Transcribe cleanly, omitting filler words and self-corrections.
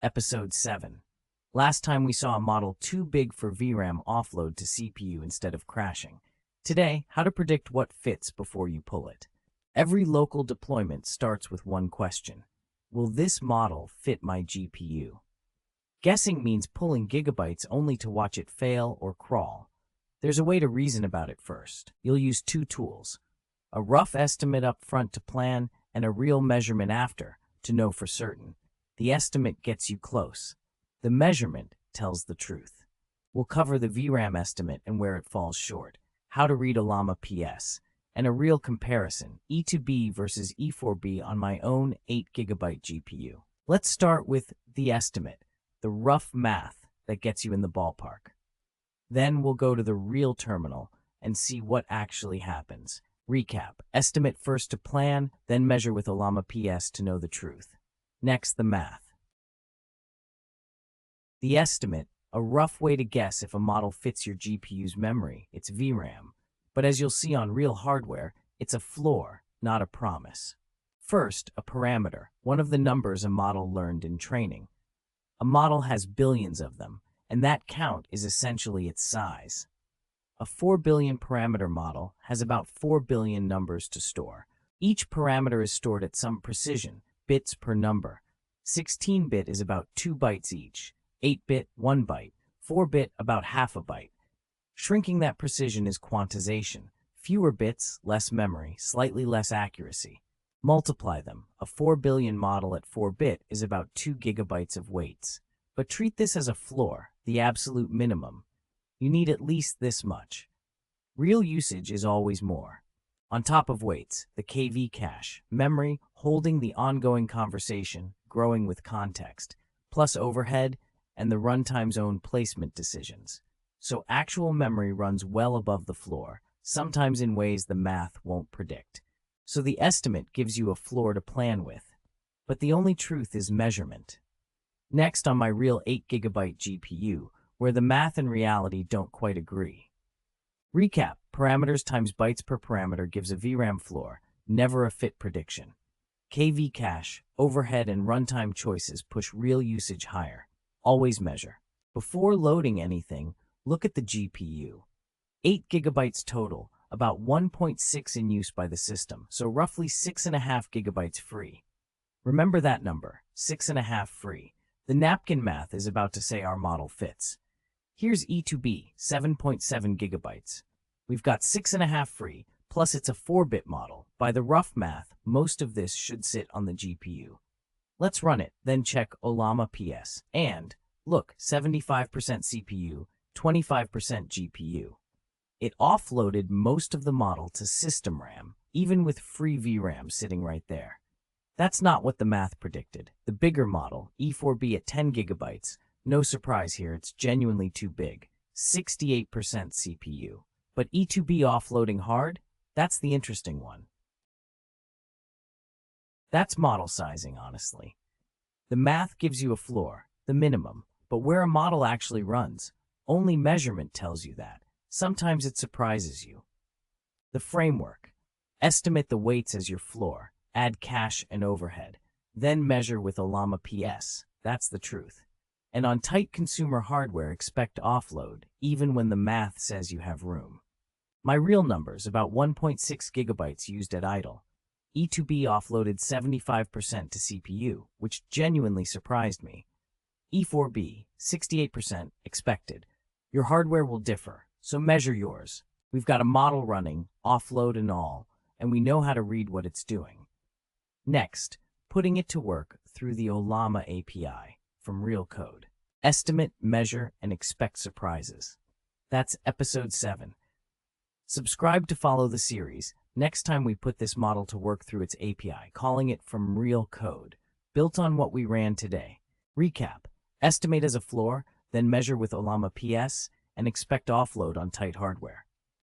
Episode 7. Last time we saw a model too big for VRAM offload to CPU instead of crashing. Today, how to predict what fits before you pull it. Every local deployment starts with one question. Will this model fit my GPU? Guessing means pulling gigabytes only to watch it fail or crawl. There's a way to reason about it first. You'll use two tools: a rough estimate up front to plan and a real measurement after to know for certain. The estimate gets you close. The measurement tells the truth. We'll cover the VRAM estimate and where it falls short, how to read ollama PS, and a real comparison, E2B versus E4B on my own 8GB GPU. Let's start with the estimate, the rough math that gets you in the ballpark. Then we'll go to the real terminal and see what actually happens. Recap: estimate first to plan, then measure with ollama PS to know the truth. Next, the math. The estimate, a rough way to guess if a model fits your GPU's memory. It's VRAM. But as you'll see on real hardware, it's a floor, not a promise. First, a parameter, one of the numbers a model learned in training. A model has billions of them, and that count is essentially its size. A 4 billion parameter model has about 4 billion numbers to store. Each parameter is stored at some precision, bits per number. 16-bit is about 2 bytes each, 8-bit 1 byte, 4-bit about half a byte. Shrinking that precision is quantization. Fewer bits, less memory, slightly less accuracy. Multiply them. A 4 billion model at 4-bit is about 2 gigabytes of weights. But treat this as a floor, the absolute minimum. You need at least this much. Real usage is always more. On top of weights, the KV cache, memory holding the ongoing conversation, growing with context, plus overhead and the runtime's own placement decisions. So actual memory runs well above the floor, sometimes in ways the math won't predict. So the estimate gives you a floor to plan with. But the only truth is measurement. Next, on my real 8GB GPU, where the math and reality don't quite agree. Recap: parameters times bytes per parameter gives a VRAM floor, never a fit prediction. KV cache, overhead, and runtime choices push real usage higher. Always measure. Before loading anything, look at the GPU. 8 gigabytes total, about 1.6 in use by the system, so roughly 6.5 gigabytes free. Remember that number, 6.5 free. The napkin math is about to say our model fits. Here's E2B, 7.7 gigabytes. We've got 6.5 free, plus it's a 4-bit model. By the rough math, most of this should sit on the GPU. Let's run it, then check ollama PS. And, look, 75% CPU, 25% GPU. It offloaded most of the model to system RAM, even with free VRAM sitting right there. That's not what the math predicted. The bigger model, E4B at 10 gigabytes, no surprise here, it's genuinely too big. 68% CPU. But E2B offloading hard? That's the interesting one. That's model sizing, honestly. The math gives you a floor, the minimum, but where a model actually runs, only measurement tells you that. Sometimes it surprises you. The framework. Estimate the weights as your floor, add cache and overhead, then measure with ollama PS. That's the truth. And on tight consumer hardware, expect offload, even when the math says you have room. My real numbers, about 1.6 gigabytes used at idle. E2B offloaded 75% to CPU, which genuinely surprised me. E4B, 68%, expected. Your hardware will differ, so measure yours. We've got a model running, offload and all, and we know how to read what it's doing. Next, putting it to work through the ollama API from real code. Estimate, measure, and expect surprises. That's episode 7. Subscribe to follow the series. Next time we put this model to work through its API, calling it from real code, built on what we ran today. Recap: estimate as a floor, then measure with ollama PS, and expect offload on tight hardware.